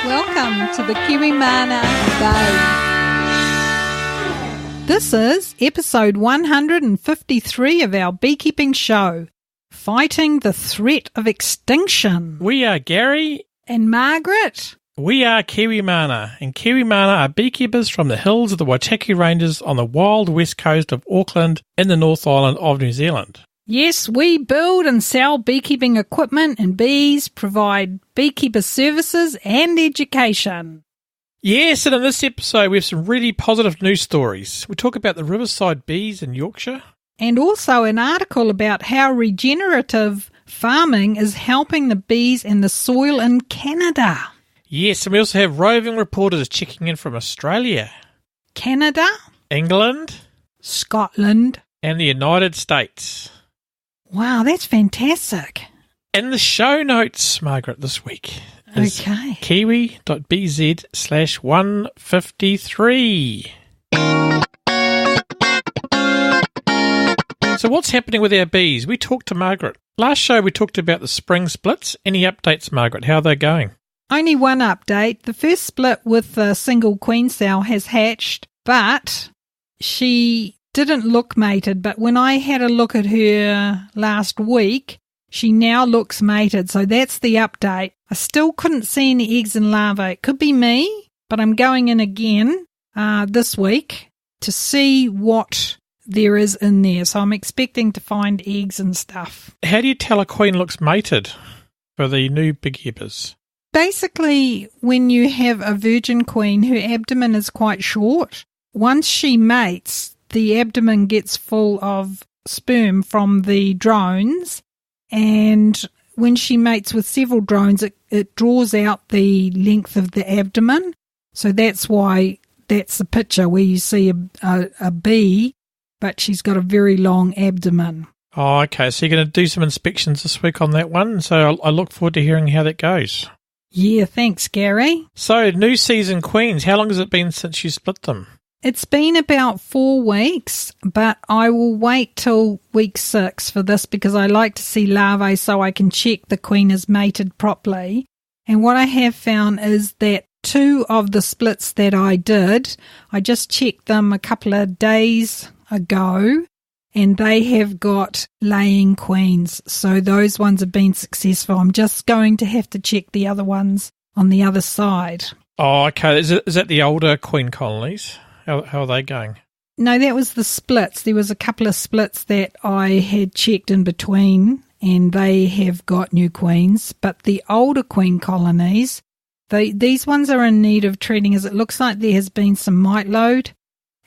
Welcome to the Kiwimana Bay. This is episode 153 of our beekeeping show, Fighting the Threat of Extinction. We are Gary. And Margaret. We are Kiwimana, and Kiwimana are beekeepers from the hills of the Waitaki Ranges on the wild west coast of Auckland in the North Island of New Zealand. Yes, we build and sell beekeeping equipment and bees, provide beekeeper services and education. Yes, and in this episode we have some really positive news stories. We talk about the Riverside bees in Yorkshire. And also an article about how regenerative farming is helping the bees and the soil in Canada. Yes, and we also have roving reporters checking in from Australia, Canada, England, Scotland, and the United States. Wow, that's fantastic. In the show notes, Margaret, this week is Okay. kiwi.bz/153. So what's happening with our bees? We talked to Margaret. Last show we talked about the spring splits. Any updates, Margaret? How are they going? Only one update. The first split with the single queen cell has hatched, but she didn't look mated. But when I had a look at her last week, she now looks mated. So that's the update. I still couldn't see any eggs and larvae. It could be me, but I'm going in again this week to see what there is in there. So I'm expecting to find eggs and stuff. How do you tell a queen looks mated for the new beekeepers? Basically, when you have a virgin queen, her abdomen is quite short. Once she mates, the abdomen gets full of sperm from the drones, and when she mates with several drones, it draws out the length of the abdomen. So that's why that's the picture where you see a bee, but she's got a very long abdomen. Oh, okay. So you're going to do some inspections this week on that one. So I look forward to hearing how that goes. Yeah, thanks, Gary. So, new season queens, how long has it been since you split them? It's been about 4 weeks, but I will wait till week 6 for this because I like to see larvae so I can check the queen is mated properly. And what I have found is that 2 of the splits that I did, I just checked them a couple of days ago, and they have got laying queens. So those ones have been successful. I'm just going to have to check the other ones on the other side. Oh, okay. Is that the older queen colonies? How are they going? No, that was the splits. There was a couple of splits that I had checked in between, and they have got new queens. But the older queen colonies, these ones are in need of treating, as it looks like there has been some mite load,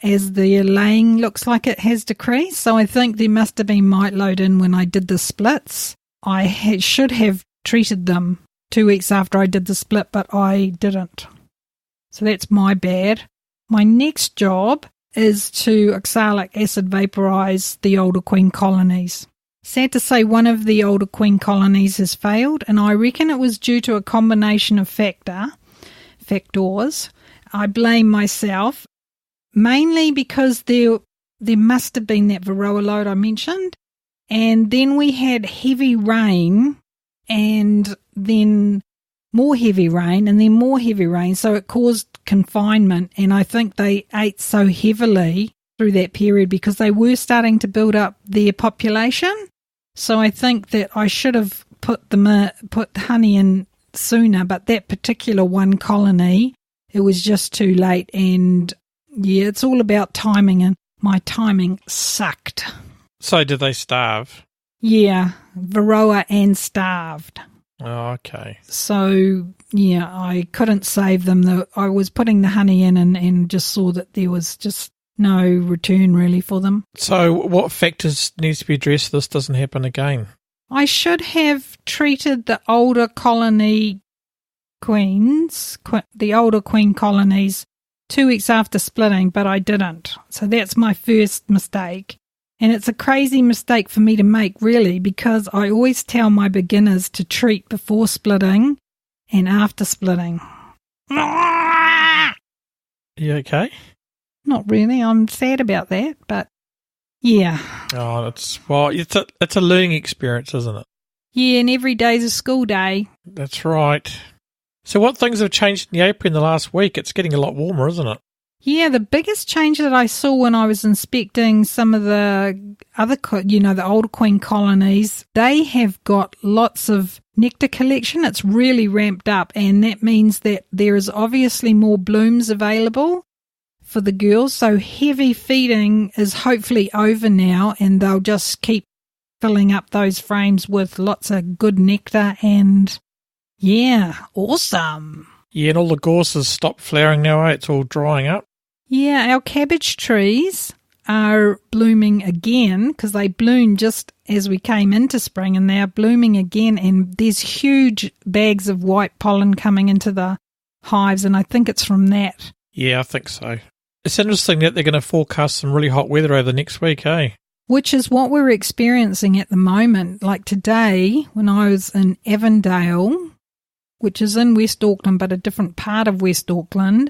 as the laying looks like it has decreased. So I think there must have been mite load in when I did the splits. I should have treated them 2 weeks after I did the split, but I didn't. So that's my bad. My next job is to oxalic acid vaporize the older queen colonies. Sad to say one of the older queen colonies has failed, and I reckon it was due to a combination of factors. I blame myself, mainly because there must have been that varroa load I mentioned, and then we had heavy rain, and then more heavy rain, and then more heavy rain, so it caused confinement, and I think they ate so heavily through that period because they were starting to build up their population. So I think that I should have put honey in sooner, but that particular one colony, it was just too late, and yeah, it's all about timing, and my timing sucked. So did they starve? Yeah, varroa and starved. Oh, okay. So, yeah, I couldn't save them. I was putting the honey in and just saw that there was just no return really for them. So what factors needs to be addressed so this doesn't happen again? I should have treated the older colony queens, the older queen colonies, 2 weeks after splitting, but I didn't. So that's my first mistake. And it's a crazy mistake for me to make, really, because I always tell my beginners to treat before splitting and after splitting. You okay? Not really. I'm sad about that, but yeah. Oh, it's a learning experience, isn't it? Yeah, and every day's a school day. That's right. So what things have changed in the apiary in the last week? It's getting a lot warmer, isn't it? Yeah, the biggest change that I saw when I was inspecting some of the other, the older queen colonies, they have got lots of nectar collection. It's really ramped up, and that means that there is obviously more blooms available for the girls. So heavy feeding is hopefully over now, and they'll just keep filling up those frames with lots of good nectar, and yeah, awesome. Yeah, and all the gorses stopped flowering now, It's all drying up. Yeah, our cabbage trees are blooming again because they bloomed just as we came into spring, and they are blooming again, and there's huge bags of white pollen coming into the hives, and I think it's from that. Yeah, I think so. It's interesting that they're going to forecast some really hot weather over the next week, eh? Which is what we're experiencing at the moment. Like today, when I was in Avondale, which is in West Auckland, but a different part of West Auckland,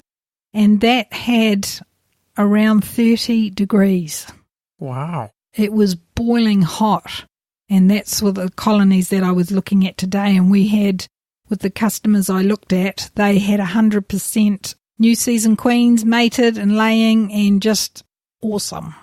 and that had around 30 degrees. Wow. It was boiling hot, and that's with the colonies that I was looking at today, and we had, with the customers I looked at, they had 100% new season queens mated and laying, and just awesome.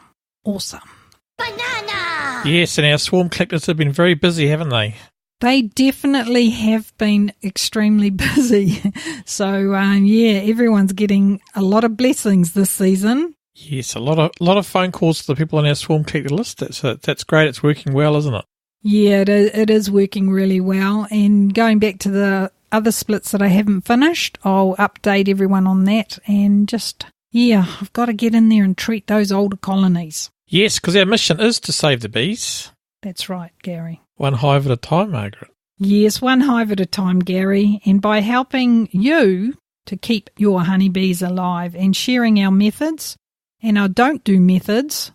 Awesome. Banana! Yes, and our swarm collectors have been very busy, haven't they? They definitely have been extremely busy. So, everyone's getting a lot of blessings this season. Yes, a lot of phone calls to the people on our swarm collector list. That's great. It's working well, isn't it? Yeah, it is working really well. And going back to the other splits that I haven't finished, I'll update everyone on that. And just, I've got to get in there and treat those older colonies. Yes, because our mission is to save the bees. That's right, Gary. One hive at a time, Margaret. Yes, one hive at a time, Gary. And by helping you to keep your honeybees alive and sharing our methods and our don't do methods.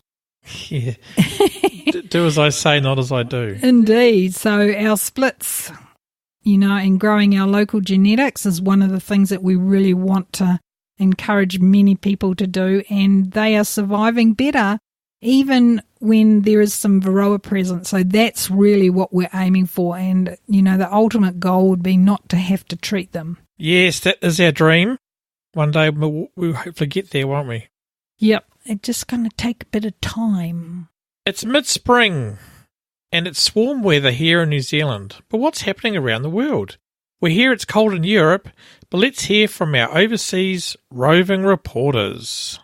Yeah. Do as I say, not as I do. Indeed. So our splits, and growing our local genetics is one of the things that we really want to encourage many people to do. And they are surviving better even when there is some varroa present. So that's really what we're aiming for. And, the ultimate goal would be not to have to treat them. Yes, that is our dream. One day we'll hopefully get there, won't we? Yep. It's just going to take a bit of time. It's mid-spring, and it's swarm weather here in New Zealand. But what's happening around the world? We hear it's cold in Europe, but let's hear from our overseas roving reporters.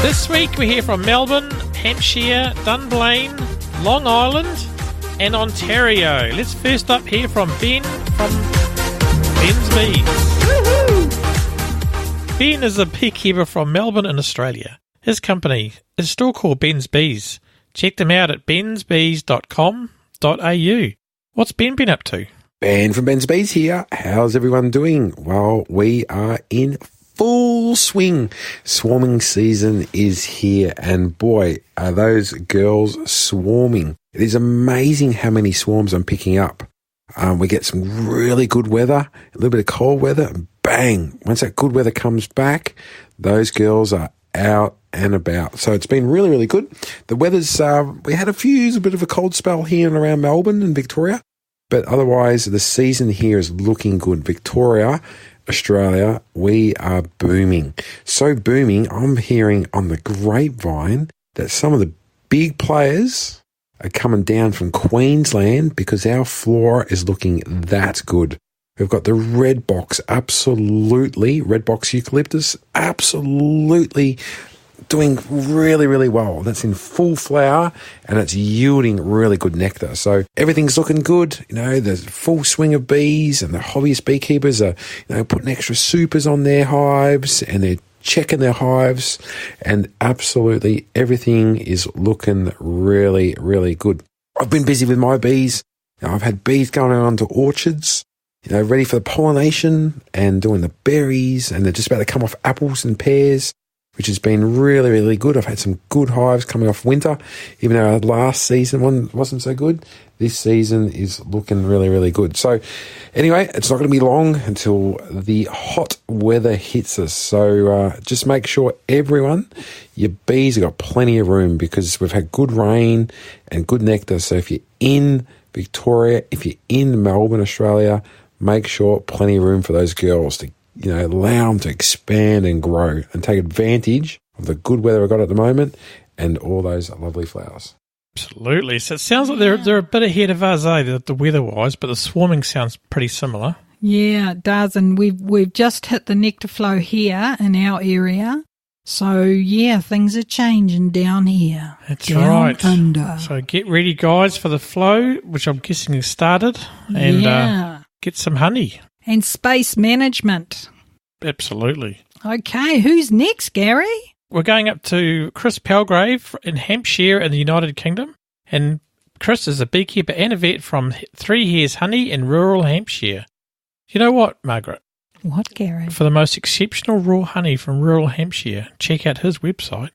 This week we hear from Melbourne, Hampshire, Dunblane, Long Island and Ontario. Let's first up hear from Ben from Ben's Bees. Woo-hoo! Ben is a beekeeper from Melbourne in Australia. His company is still called Ben's Bees. Check them out at bensbees.com.au. What's Ben been up to? Ben from Ben's Bees here. How's everyone doing? Well, we are in full swing. Swarming season is here, and boy, are those girls swarming. It is amazing how many swarms I'm picking up. We get some really good weather, a little bit of cold weather, and bang, once that good weather comes back, those girls are out and about. So it's been really, really good. The weather's, we had a bit of a cold spell here and around Melbourne and Victoria, but otherwise the season here is looking good. Victoria, Australia, we are booming. So booming, I'm hearing on the grapevine that some of the big players are coming down from Queensland because our flora is looking that good. We've got the red box eucalyptus, absolutely doing really, really well. That's in full flower and it's yielding really good nectar. So everything's looking good. There's full swing of bees, and the hobbyist beekeepers are, putting extra supers on their hives, and they're checking their hives, and absolutely everything is looking really, really good. I've been busy with my bees. I've had bees going on to orchards, ready for the pollination and doing the berries, and they're just about to come off apples and pears, which has been really, really good. I've had some good hives coming off winter, even though our last season one wasn't so good. This season is looking really, really good. So anyway, it's not going to be long until the hot weather hits us. So just make sure everyone, your bees have got plenty of room because we've had good rain and good nectar. So if you're in Victoria, if you're in Melbourne, Australia, make sure plenty of room for those girls to, allow them to expand and grow and take advantage of the good weather we've got at the moment and all those lovely flowers. Absolutely. So it sounds like they're a bit ahead of us, the weather-wise, but the swarming sounds pretty similar. Yeah, it does, and we've just hit the nectar flow here in our area. So, yeah, things are changing down here. That's down right. Under. So get ready, guys, for the flow, which I'm guessing has started, and get some honey. And space management. Absolutely. Okay, who's next, Gary? We're going up to Chris Palgrave in Hampshire in the United Kingdom. And Chris is a beekeeper and a vet from Three Hares Honey in rural Hampshire. You know what, Margaret? What, Gary? For the most exceptional raw honey from rural Hampshire, check out his website,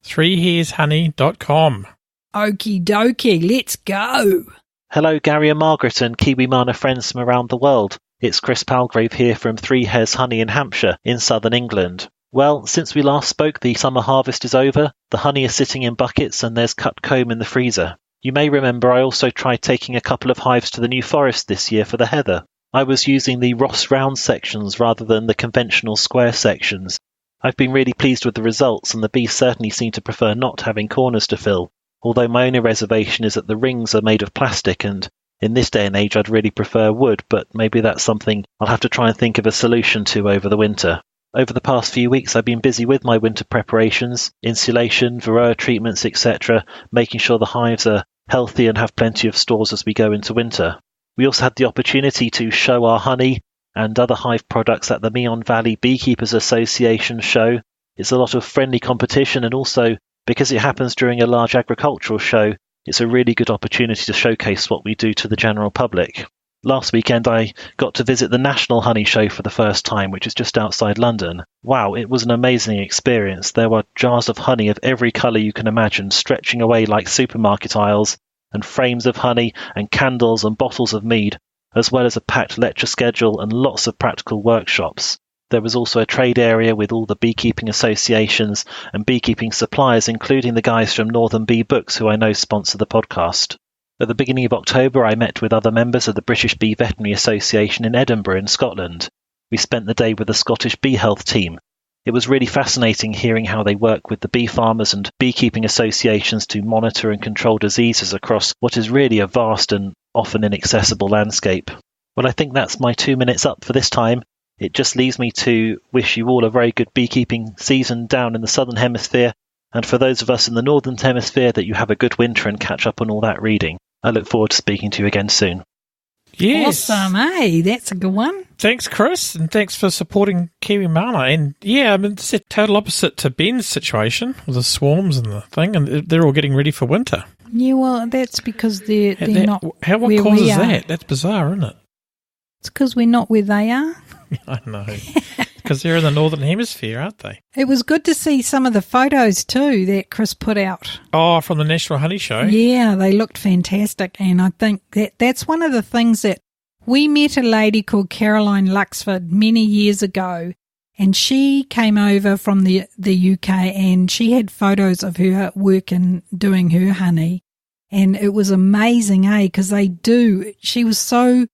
threehareshoney.com. Okie dokie, let's go. Hello, Gary and Margaret and Kiwi Mana friends from around the world. It's Chris Palgrave here from Three Hares Honey in Hampshire, in southern England. Well, since we last spoke, the summer harvest is over, the honey is sitting in buckets and there's cut comb in the freezer. You may remember I also tried taking a couple of hives to the New Forest this year for the heather. I was using the Ross round sections rather than the conventional square sections. I've been really pleased with the results, and the bees certainly seem to prefer not having corners to fill, although my only reservation is that the rings are made of plastic, and in this day and age I'd really prefer wood, but maybe that's something I'll have to try and think of a solution to over the winter. Over the past few weeks I've been busy with my winter preparations, insulation, varroa treatments, etc., making sure the hives are healthy and have plenty of stores as we go into winter. We also had the opportunity to show our honey and other hive products at the Meon Valley Beekeepers Association show. It's a lot of friendly competition, and also, because it happens during a large agricultural show, it's a really good opportunity to showcase what we do to the general public. Last weekend I got to visit the National Honey Show for the first time, which is just outside London. Wow, it was an amazing experience. There were jars of honey of every colour you can imagine, stretching away like supermarket aisles, and frames of honey and candles and bottles of mead, as well as a packed lecture schedule and lots of practical workshops. There was also a trade area with all the beekeeping associations and beekeeping suppliers, including the guys from Northern Bee Books, who I know sponsor the podcast. At the beginning of October, I met with other members of the British Bee Veterinary Association in Edinburgh in Scotland. We spent the day with the Scottish Bee Health team. It was really fascinating hearing how they work with the bee farmers and beekeeping associations to monitor and control diseases across what is really a vast and often inaccessible landscape. Well, I think that's my 2 minutes up for this time. It just leaves me to wish you all a very good beekeeping season down in the Southern Hemisphere, and for those of us in the Northern Hemisphere, that you have a good winter and catch up on all that reading. I look forward to speaking to you again soon. Yes. Awesome, eh? That's a good one. Thanks, Chris, and thanks for supporting Kiwi Mana. And yeah, I mean, it's a total opposite to Ben's situation with the swarms and the thing, and they're all getting ready for winter. Yeah, well, that's because they're not what where causes we are. that? That's bizarre, isn't it? It's because we're not where they are. I know. Because they're in the Northern Hemisphere, aren't they? It was good to see some of the photos too that Chris put out. Oh, from the National Honey Show? Yeah, they looked fantastic, and I think that's one of the things that we met a lady called Caroline Luxford many years ago, and she came over from the UK, and she had photos of her work and doing her honey, and it was amazing, because she was so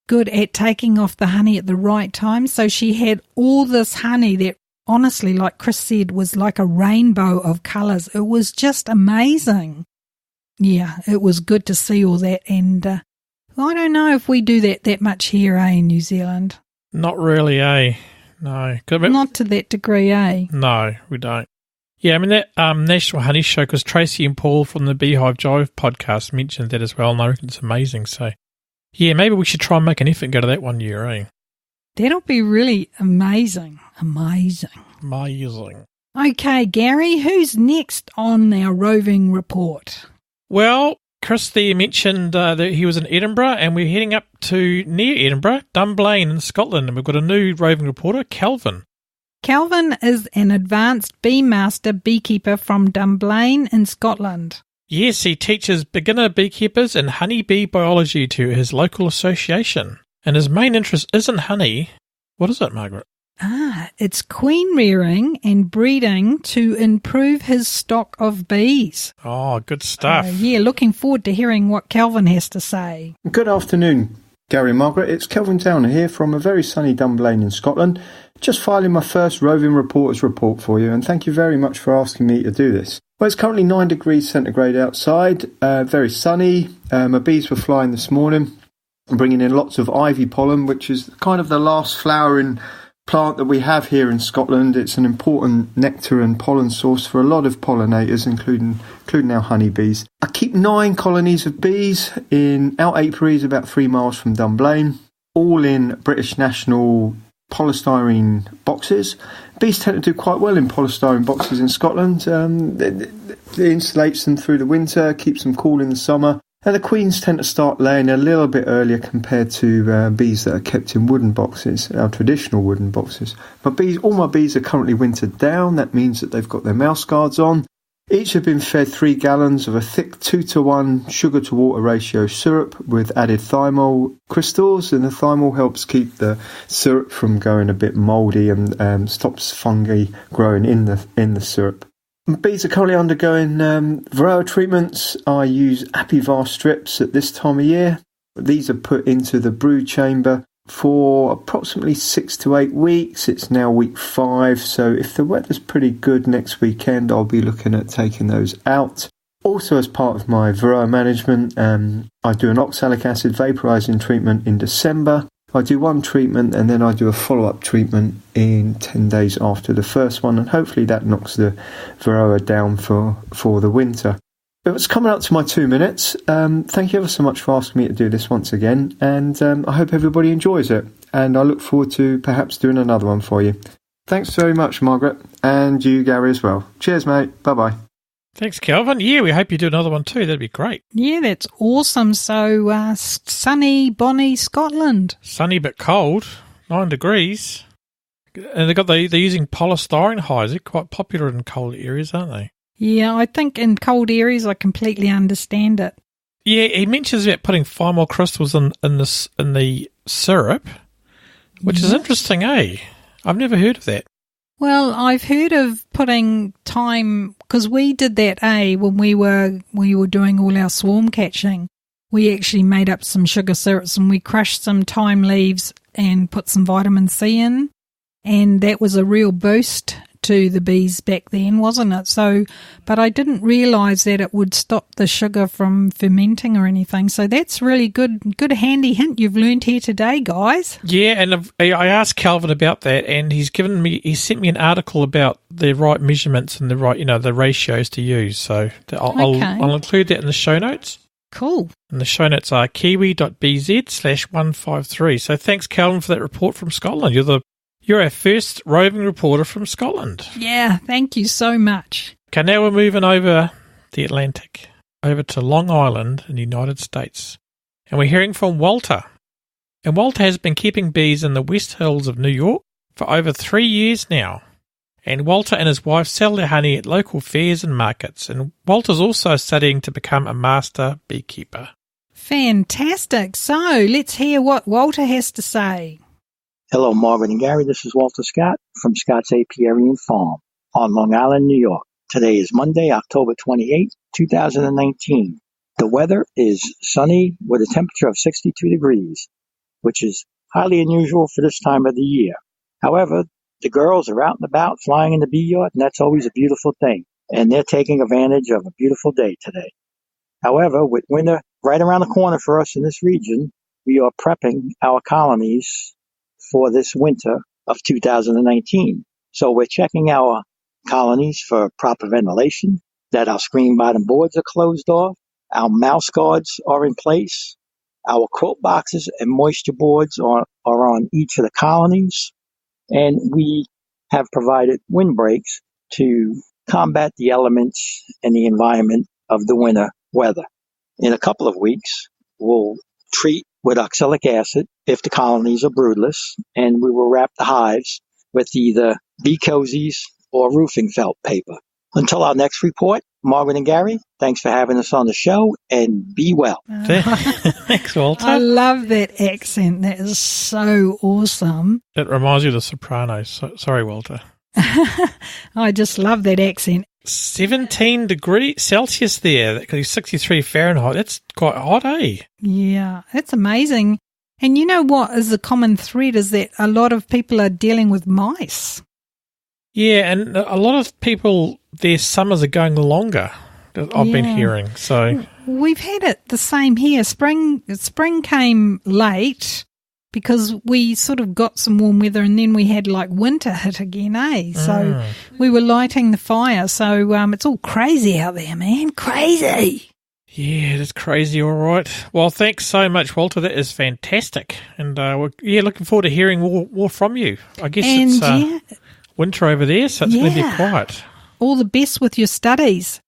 good at taking off the honey at the right time. So she had all this honey that, honestly, like Chris said, was like a rainbow of colours. It was just amazing. Yeah, it was good to see all that, and I don't know if we do that much here, in New Zealand. Not really, No. Not to that degree, No, we don't. Yeah, I mean, that National Honey Show, because Tracy and Paul from the Beehive Jive podcast mentioned that as well, and I reckon it's amazing. So, yeah, maybe we should try and make an effort and go to that one year, That'll be really amazing. Amazing. Okay, Gary, who's next on our roving report? Well, Chris there mentioned that he was in Edinburgh, and we're heading up to near Edinburgh, Dunblane in Scotland, and we've got a new roving reporter, Calvin. Calvin is an advanced bee master beekeeper from Dunblane in Scotland. Yes, he teaches beginner beekeepers and honeybee biology to his local association. And his main interest isn't honey. What is it, Margaret? it's queen rearing and breeding to improve his stock of bees. Oh, good stuff. Looking forward to hearing what Kelvin has to say. Good afternoon, Gary and Margaret. It's Kelvin Downer here from a very sunny Dunblane in Scotland. Just filing my first Roving Reporters report for you, and thank you very much for asking me to do this. Well, it's currently 9 degrees centigrade outside, very sunny. My bees were flying this morning, bringing in lots of ivy pollen, which is kind of the last flowering plant that we have here in Scotland. It's an important nectar and pollen source for a lot of pollinators, including our honeybees. I keep 9 colonies of bees in out apiaries about 3 miles from Dunblane, all in British National polystyrene boxes. Bees tend to do quite well in polystyrene boxes in Scotland. It insulates them through the winter, keeps them cool in the summer. And the queens tend to start laying a little bit earlier compared to bees that are kept in wooden boxes, our traditional wooden boxes. All my bees are currently wintered down. That means that they've got their mouse guards on. Each have been fed 3 gallons of a thick 2-to-1 sugar to water ratio syrup with added thymol crystals, and the thymol helps keep the syrup from going a bit mouldy and stops fungi growing in the syrup. Bees are currently undergoing varroa treatments. I use Apivar strips at this time of year. These are put into the brood chamber for approximately 6 to 8 weeks. It's now week 5, so if the weather's pretty good next weekend, I'll be looking at taking those out. Also, as part of my varroa management, I do an oxalic acid vaporizing treatment in December. I do 1 treatment and then I do a follow-up treatment in 10 days after the first one, and hopefully that knocks the varroa down for the winter. It's coming up to my 2 minutes. Thank you ever so much for asking me to do this once again, and I hope everybody enjoys it, and I look forward to perhaps doing another one for you. Thanks very much, Margaret, and you, Gary, as well. Cheers, mate. Bye-bye. Thanks, Kelvin. Yeah, we hope you do another one too. That'd be great. Yeah, that's awesome. So, sunny, bonny Scotland. Sunny but cold, 9 degrees. And they're using polystyrene hides. They're quite popular in cold areas, aren't they? Yeah, I think in cold areas I completely understand it. Yeah, he mentions about putting thymol crystals in the syrup, which is interesting, eh? I've never heard of that. Well, I've heard of putting thyme, because we did that, when we were doing all our swarm catching. We actually made up some sugar syrups and we crushed some thyme leaves and put some vitamin C in, and that was a real boost to the bees back then, wasn't it? So, but I didn't realise that it would stop the sugar from fermenting or anything. So that's really good handy hint you've learned here today, guys. Yeah, and I asked Calvin about that, and he sent me an article about the right measurements and the right, the ratios to use. So I'll include that in the show notes. Cool. And the show notes are kiwi.bz/153. So thanks, Calvin, for that report from Scotland. You're our first roving reporter from Scotland. Yeah, thank you so much. Okay, now we're moving over the Atlantic, over to Long Island in the United States. And we're hearing from Walter. And Walter has been keeping bees in the West Hills of New York for over 3 years now. And Walter and his wife sell their honey at local fairs and markets. And Walter's also studying to become a master beekeeper. Fantastic. So let's hear what Walter has to say. Hello, Margaret and Gary. This is Walter Scott from Scott's Apiarian Farm on Long Island, New York. Today is Monday, October 28, 2019. The weather is sunny with a temperature of 62 degrees, which is highly unusual for this time of the year. However, the girls are out and about flying in the bee yard, and that's always a beautiful thing. And they're taking advantage of a beautiful day today. However, with winter right around the corner for us in this region, we are prepping our colonies for this winter of 2019. So we're checking our colonies for proper ventilation, that our screen bottom boards are closed off, our mouse guards are in place, our quilt boxes and moisture boards are on each of the colonies, and we have provided windbreaks to combat the elements and the environment of the winter weather. In a couple of weeks, we'll treat with oxalic acid if the colonies are broodless, and we will wrap the hives with either bee cozies or roofing felt paper. Until our next report, Margaret and Gary, thanks for having us on the show, and be well. Thanks, Walter. I love that accent. That is so awesome. It reminds you of The Sopranos. Sorry, Walter. I just love that accent. 17 degrees Celsius there, 63 Fahrenheit. That's quite hot, eh? Yeah, that's amazing. And you know what is the common thread is that a lot of people are dealing with mice. Yeah, and a lot of people, their summers are going longer, I've been hearing. So we've had it the same here. Spring came late because we sort of got some warm weather and then we had like winter hit again, eh? So we were lighting the fire. So it's all crazy out there, man. Crazy. Yeah, it's crazy, all right. Well, thanks so much, Walter. That is fantastic. And, we're looking forward to hearing more from you. I guess it's winter over there, so it's going to be quiet. All the best with your studies.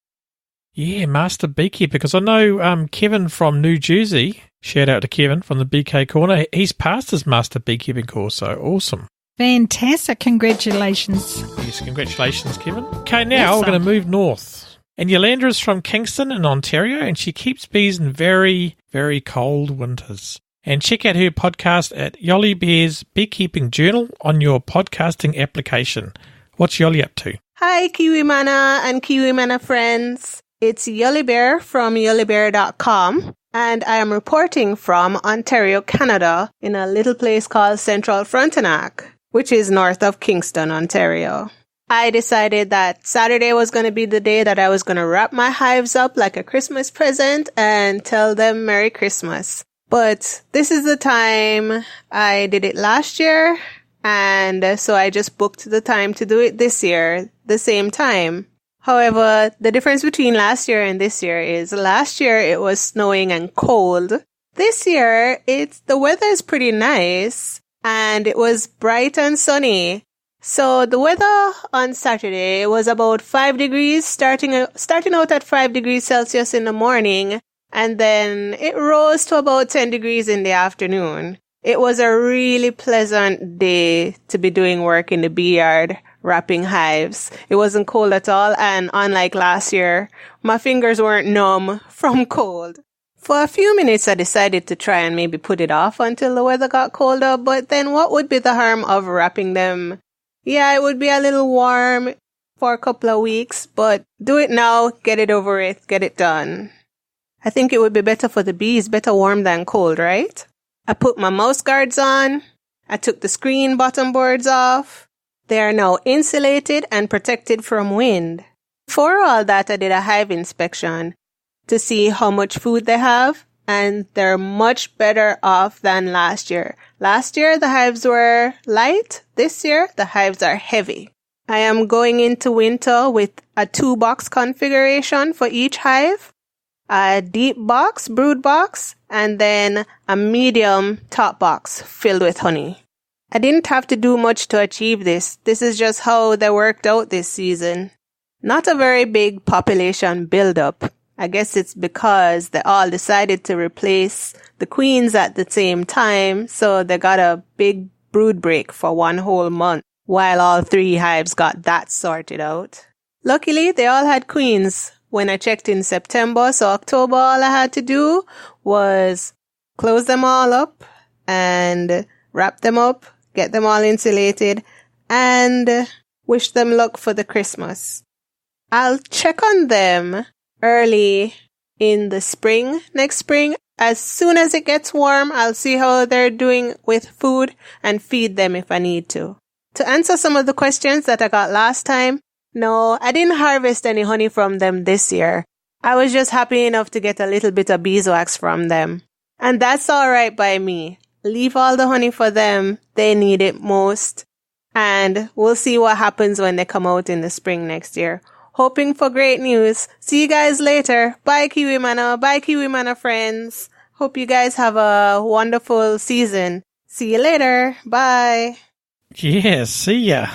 Yeah, Master Beekeeper, because I know Kevin from New Jersey, shout out to Kevin from the BK Corner, he's passed his Master Beekeeping course, so awesome. Fantastic. Congratulations. Yes, congratulations, Kevin. Okay, now we're going to move north. And Yolanda is from Kingston in Ontario, and she keeps bees in very, very cold winters. And check out her podcast at Yoli Bear's Beekeeping Journal on your podcasting application. What's Yoli up to? Hi, Kiwi Mana and Kiwi Mana friends. It's Yoli Bear from yolibear.com, and I am reporting from Ontario, Canada, in a little place called Central Frontenac, which is north of Kingston, Ontario. I decided that Saturday was going to be the day that I was going to wrap my hives up like a Christmas present and tell them Merry Christmas. But this is the time I did it last year, and so I just booked the time to do it this year, the same time. However, the difference between last year and this year is last year it was snowing and cold. This year, the weather is pretty nice, and it was bright and sunny. So the weather on Saturday was about 5 degrees, starting out at 5 degrees Celsius in the morning, and then it rose to about 10 degrees in the afternoon. It was a really pleasant day to be doing work in the bee yard, wrapping hives. It wasn't cold at all, and unlike last year, my fingers weren't numb from cold. For a few minutes, I decided to try and maybe put it off until the weather got colder, but then what would be the harm of wrapping them? Yeah, it would be a little warm for a couple of weeks, but do it now, get it over with, get it done. I think it would be better for the bees, better warm than cold, right? I put my mouse guards on. I took the screen bottom boards off. They are now insulated and protected from wind. For all that, I did a hive inspection to see how much food they have, and they're much better off than last year. Last year, the hives were light. This year, the hives are heavy. I am going into winter with a 2-box configuration for each hive, a deep box, brood box, and then a medium top box filled with honey. I didn't have to do much to achieve this. This is just how they worked out this season. Not a very big population buildup. I guess it's because they all decided to replace the queens at the same time, so they got a big brood break for one whole month, while all 3 hives got that sorted out. Luckily, they all had queens when I checked in September, so October all I had to do was close them all up and wrap them up, get them all insulated, and wish them luck for the Christmas. I'll check on them early in the spring, next spring. As soon as it gets warm, I'll see how they're doing with food and feed them if I need to. To answer some of the questions that I got last time, no, I didn't harvest any honey from them this year. I was just happy enough to get a little bit of beeswax from them. And that's alright by me. Leave all the honey for them. They need it most. And we'll see what happens when they come out in the spring next year. Hoping for great news. See you guys later. Bye, Kiwi Mana. Bye, Kiwi Mana friends. Hope you guys have a wonderful season. See you later. Bye. Yeah, see ya.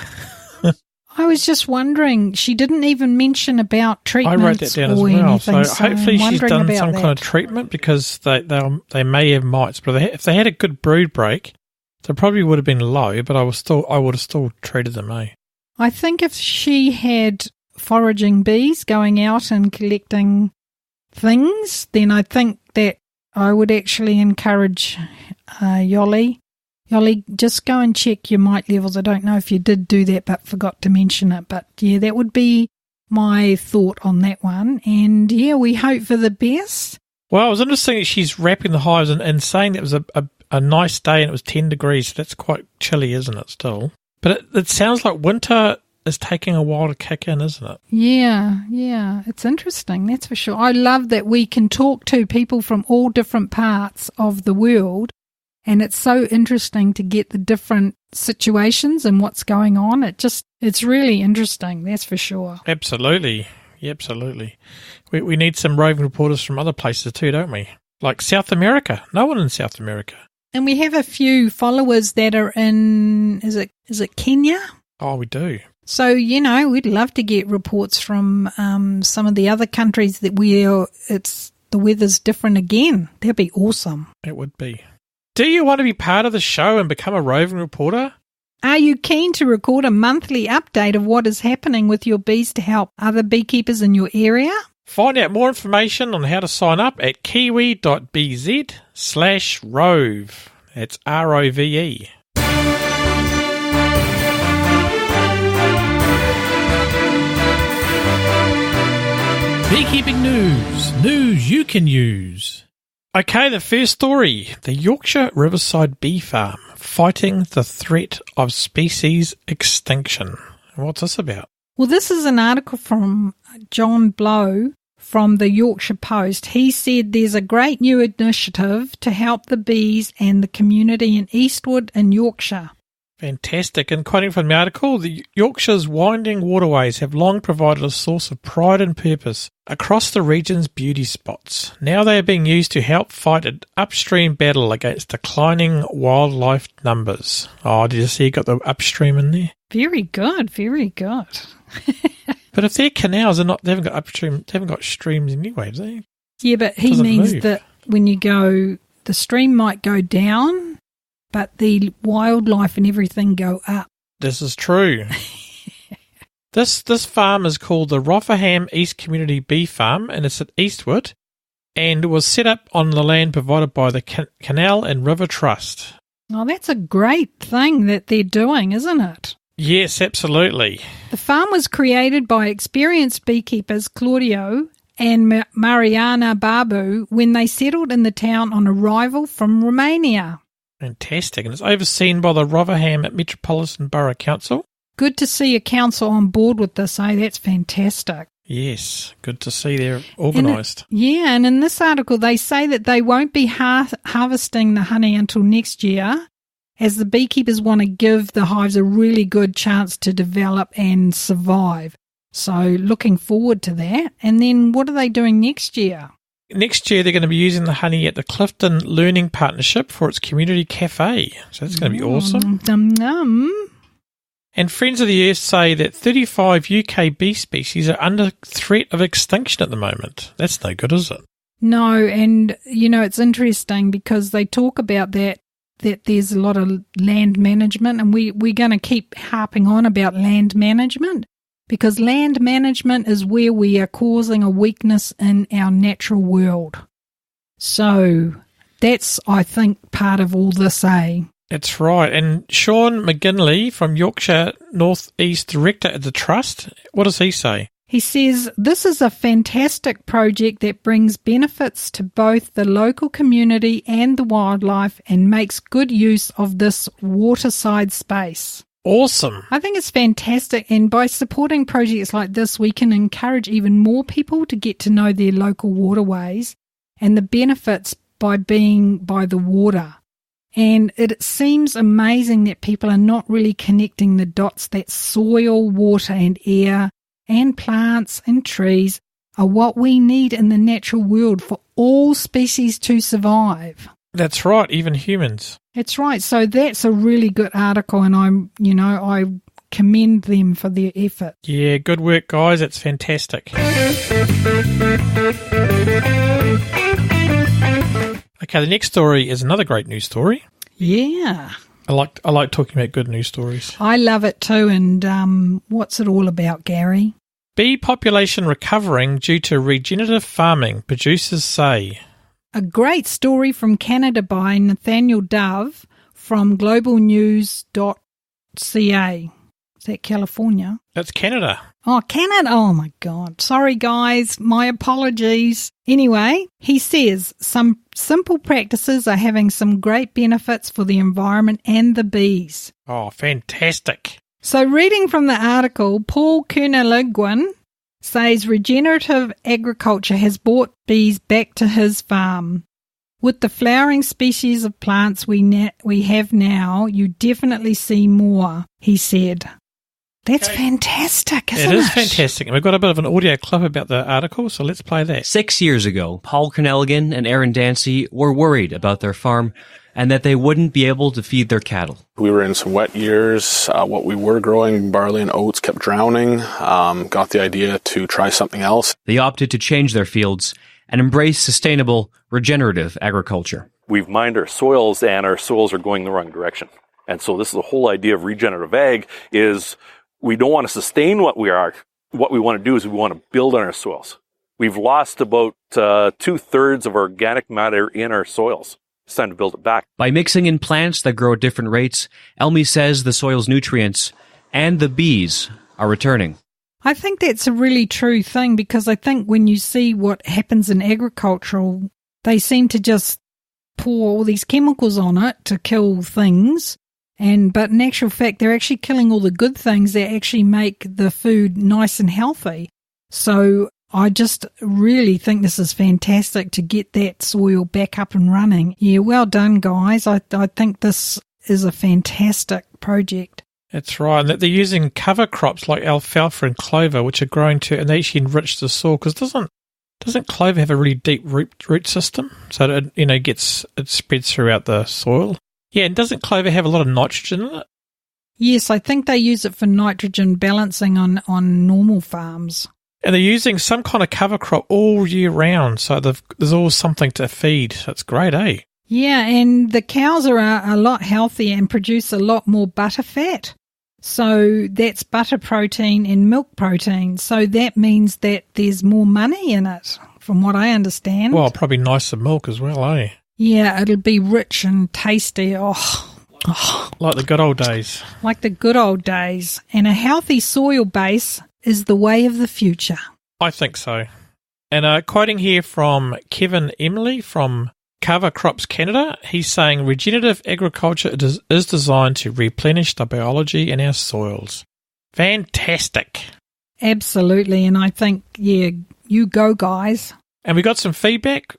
I was just wondering, she didn't even mention about I treatments wrote that down as or well. anything, So hopefully I'm she's wondering done about some that. kind of treatment, because they may have mites. But if they had a good brood break, they probably would have been low. But I would have still treated them. I think if she had foraging bees, going out and collecting things, then I think that I would actually encourage Yoli, just go and check your mite levels. I don't know if you did do that but forgot to mention it. But, yeah, that would be my thought on that one. And, yeah, we hope for the best. Well, it was interesting that she's wrapping the hives and saying that it was a nice day and it was 10 degrees. So that's quite chilly, isn't it, still? But it sounds like winter is taking a while to kick in, isn't it? Yeah. It's interesting, that's for sure. I love that we can talk to people from all different parts of the world, and it's so interesting to get the different situations and what's going on. It's really interesting, that's for sure. Absolutely. Yeah, absolutely. We need some roving reporters from other places too, don't we? Like South America. No one in South America. And we have a few followers that are in, is it Kenya? Oh, we do. So, we'd love to get reports from some of the other countries that the weather's different again. That'd be awesome. It would be. Do you want to be part of the show and become a roving reporter? Are you keen to record a monthly update of what is happening with your bees to help other beekeepers in your area? Find out more information on how to sign up at kiwi.bz/rove. That's ROVE. Beekeeping news you can use. Okay, the first story, the Yorkshire Riverside Bee Farm fighting the threat of species extinction. What's this about? Well, this is an article from John Blow from the Yorkshire Post. He said there's a great new initiative to help the bees and the community in Eastwood in Yorkshire. Fantastic. And quoting from the article, the Yorkshire's winding waterways have long provided a source of pride and purpose across the region's beauty spots. Now they are being used to help fight an upstream battle against declining wildlife numbers. Oh, did you see you got the upstream in there? Very good, very good. But if their canals are they haven't got upstream, they haven't got streams anyway, do they? Yeah, but he means that when you go, the stream might go down, but the wildlife and everything go up. This is true. This farm is called the Rotherham East Community Bee Farm, and it's at Eastwood, and it was set up on the land provided by the Canal and River Trust. Oh, that's a great thing that they're doing, isn't it? Yes, absolutely. The farm was created by experienced beekeepers Claudio and Mariana Babu when they settled in the town on arrival from Romania. Fantastic. And it's overseen by the Rotherham Metropolitan Borough Council. Good to see a council on board with this, eh? That's fantastic. Yes, good to see they're organised. And in this article they say that they won't be harvesting the honey until next year, as the beekeepers want to give the hives a really good chance to develop and survive. So looking forward to that. And then what are they doing next year? Next year, they're going to be using the honey at the Clifton Learning Partnership for its community cafe. So that's going to be awesome. And Friends of the Earth say that 35 UK bee species are under threat of extinction at the moment. That's no good, is it? No, and, it's interesting because they talk about that there's a lot of land management, and we're going to keep harping on about land management. Because land management is where we are causing a weakness in our natural world. So that's, I think, part of all this, eh? That's right. And Sean McGinley from Yorkshire North East Director at the Trust, what does he say? He says, this is a fantastic project that brings benefits to both the local community and the wildlife and makes good use of this waterside space. Awesome. I think it's fantastic, and by supporting projects like this, we can encourage even more people to get to know their local waterways and the benefits by being by the water. And it seems amazing that people are not really connecting the dots that soil, water and air and plants and trees are what we need in the natural world for all species to survive. That's right, even humans. That's right. So that's a really good article, and I commend them for their effort. Yeah, good work, guys. It's fantastic. Okay, the next story is another great news story. Yeah. I like talking about good news stories. I love it too. And what's it all about, Gary? Bee population recovering due to regenerative farming, producers say. A great story from Canada by Nathaniel Dove from globalnews.ca. Is that California? That's Canada. Oh, Canada. Oh, my God. Sorry, guys. My apologies. Anyway, he says some simple practices are having some great benefits for the environment and the bees. Oh, fantastic. So reading from the article, Paul Kerneligwin says regenerative agriculture has brought bees back to his farm. With the flowering species of plants we have now, you definitely see more, he said. That's fantastic, isn't it? It is fantastic. And we've got a bit of an audio clip about the article, so let's play that. 6 years ago, Paul Kernelligan and Aaron Dancy were worried about their farm and that they wouldn't be able to feed their cattle. We were in some wet years. What we were growing, barley and oats, kept drowning. Got the idea to try something else. They opted to change their fields and embrace sustainable, regenerative agriculture. We've mined our soils, and our soils are going the wrong direction. And so this is the whole idea of regenerative ag is we don't want to sustain what we are. What we want to do is we want to build on our soils. We've lost about 2/3 of organic matter in our soils. It's time to build it back. By mixing in plants that grow at different rates, Elmi says the soil's nutrients and the bees are returning. I think that's a really true thing because I think when you see what happens in agricultural, they seem to just pour all these chemicals on it to kill things. But in actual fact, they're actually killing all the good things that actually make the food nice and healthy. So I just really think this is fantastic to get that soil back up and running. Yeah, well done, guys. I think this is a fantastic project. That's right. And that they're using cover crops like alfalfa and clover, which are growing to, and they actually enrich the soil. Because doesn't clover have a really deep root system? So that it spreads throughout the soil. Yeah, and doesn't clover have a lot of nitrogen in it? Yes, I think they use it for nitrogen balancing on normal farms. And they're using some kind of cover crop all year round, so there's always something to feed. That's great, eh? Yeah, and the cows are a lot healthier and produce a lot more butter fat. So that's butter protein and milk protein. So that means that there's more money in it, from what I understand. Well, probably nicer milk as well, eh? Yeah, it'll be rich and tasty. Oh. Like the good old days. Like the good old days. And a healthy soil base is the way of the future. I think so. And quoting here from Kevin Emily from Cover Crops Canada, he's saying regenerative agriculture is designed to replenish the biology in our soils. Fantastic. Absolutely. And I think, yeah, you go, guys. And we got some feedback.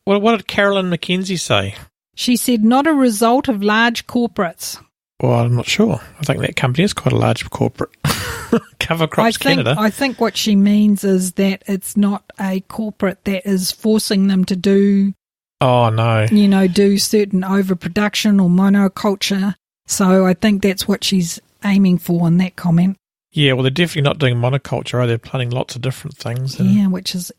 Well, what did Carolyn McKenzie say? She said not a result of large corporates. Well, I'm not sure. I think that company is quite a large corporate. Cover Crops Canada. I think what she means is that it's not a corporate that is forcing them to do... Oh, no. Do certain overproduction or monoculture. So I think that's what she's aiming for in that comment. Yeah, well, they're definitely not doing monoculture, are they? They're planting lots of different things. Yeah, which is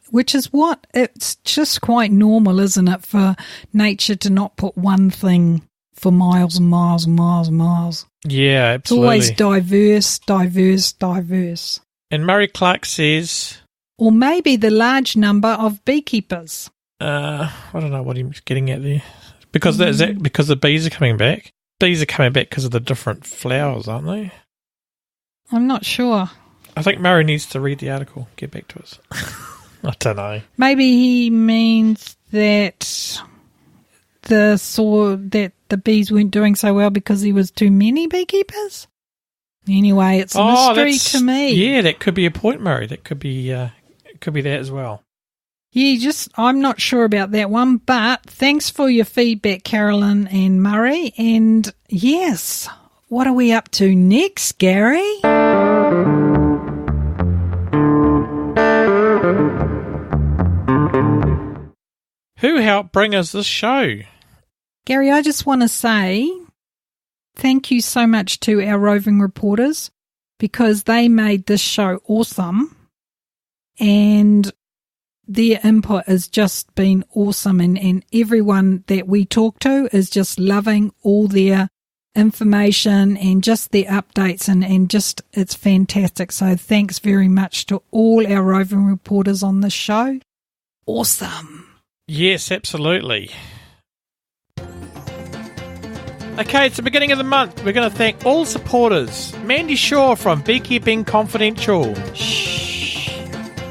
what? It's just quite normal, isn't it, for nature to not put one thing for miles and miles and miles and miles. Yeah, absolutely. It's always diverse. And Murray Clark says... Or maybe the large number of beekeepers. I don't know what he's getting at there. Because is that because the bees are coming back? Bees are coming back because of the different flowers, aren't they? I'm not sure. I think Murray needs to read the article. Get back to us. I don't know. Maybe he means that the bees weren't doing so well because there was too many beekeepers. Anyway, it's a mystery to me. Yeah, that could be a point, Murray. That could be that as well. Yeah, I'm not sure about that one, but thanks for your feedback, Carolyn and Murray. And yes, what are we up to next, Gary? Who helped bring us this show? Gary, I just want to say thank you so much to our roving reporters because they made this show awesome and their input has just been awesome and everyone that we talk to is just loving all their information and just the updates and just it's fantastic. So thanks very much to all our roving reporters on this show. Awesome. Yes, absolutely. Okay, it's the beginning of the month. We're going to thank all supporters. Mandy Shaw from Beekeeping Confidential. Shh.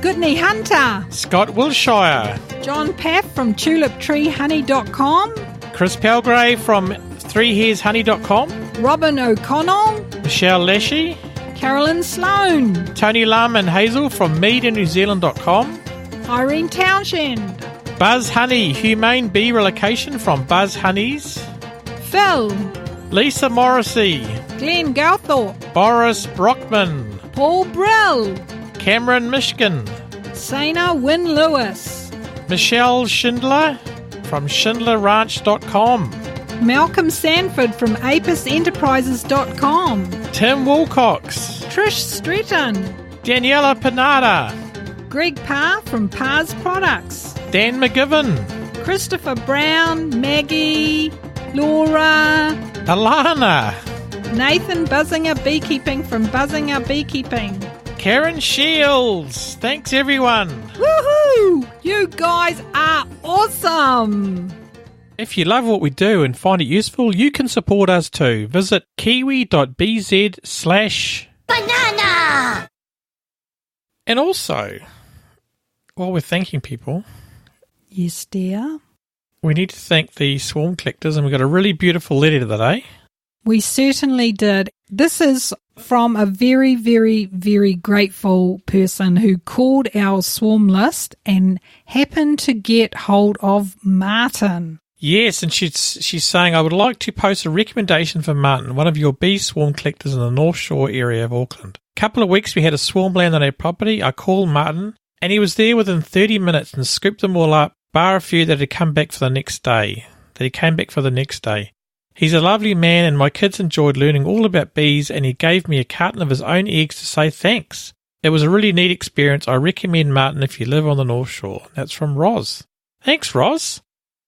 Goodney Hunter. Scott Wilshire. John Paff from tuliptreehoney.com. Chris Palgrave from 3hairsHoney.com. Robin O'Connell. Michelle Leshy. Carolyn Sloan. Tony Lum and Hazel from meadinNewZealand.com. Irene Townshend. Buzz Honey, Humane Bee Relocation from Buzz Honeys. Phil. Lisa Morrissey. Glenn Gowthorpe. Boris Brockman. Paul Brill. Cameron Mishkin. Sana Wynne Lewis. Michelle Schindler from SchindlerRanch.com. Malcolm Sanford from ApusEnterprises.com. Tim Wilcox. Trish Stretton. Daniela Panada. Greg Parr from Parr's Products. Dan McGivern. Christopher Brown. Maggie. Laura. Alana. Nathan Buzzinger Beekeeping from Buzzinger Beekeeping. Karen Shields. Thanks, everyone. Woohoo! You guys are awesome. If you love what we do and find it useful, you can support us too. Visit kiwi.bz/banana. And also, while we're thanking people, yes, dear, we need to thank the swarm collectors, and we got a really beautiful letter today. We certainly did. This is from a very, very, very grateful person who called our swarm list and happened to get hold of Martin. Yes, and she's saying, I would like to post a recommendation for Martin, one of your bee swarm collectors in the North Shore area of Auckland. A couple of weeks we had a swarm land on our property. I called Martin, and he was there within 30 minutes and scooped them all up, bar a few that had come back for the next day. He's a lovely man, and my kids enjoyed learning all about bees, and he gave me a carton of his own eggs to say thanks. It was a really neat experience. I recommend Martin if you live on the North Shore. That's from Roz. Thanks, Roz.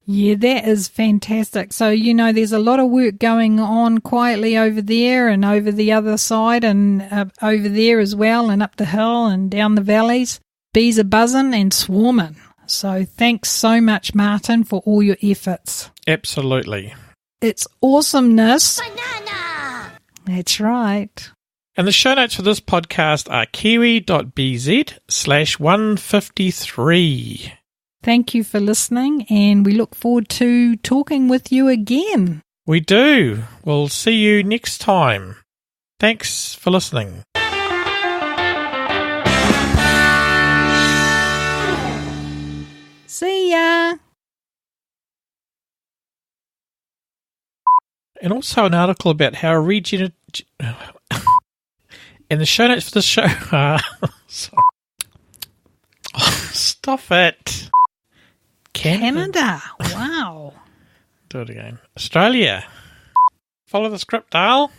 Yeah, that is fantastic. So, you know, there's a lot of work going on quietly over there and over the other side and over there as well and up the hill and down the valleys. Bees are buzzing and swarming. So thanks so much, Martin, for all your efforts. Absolutely. It's awesomeness. Banana! That's right. And the show notes for this podcast are kiwi.bz/153. Thank you for listening, and we look forward to talking with you again. We do. We'll see you next time. Thanks for listening. See ya. And also an article about how regenerative... and the show notes for this show are... Stop it. Canada. Wow. Do it again. Australia. Follow the script, Dale.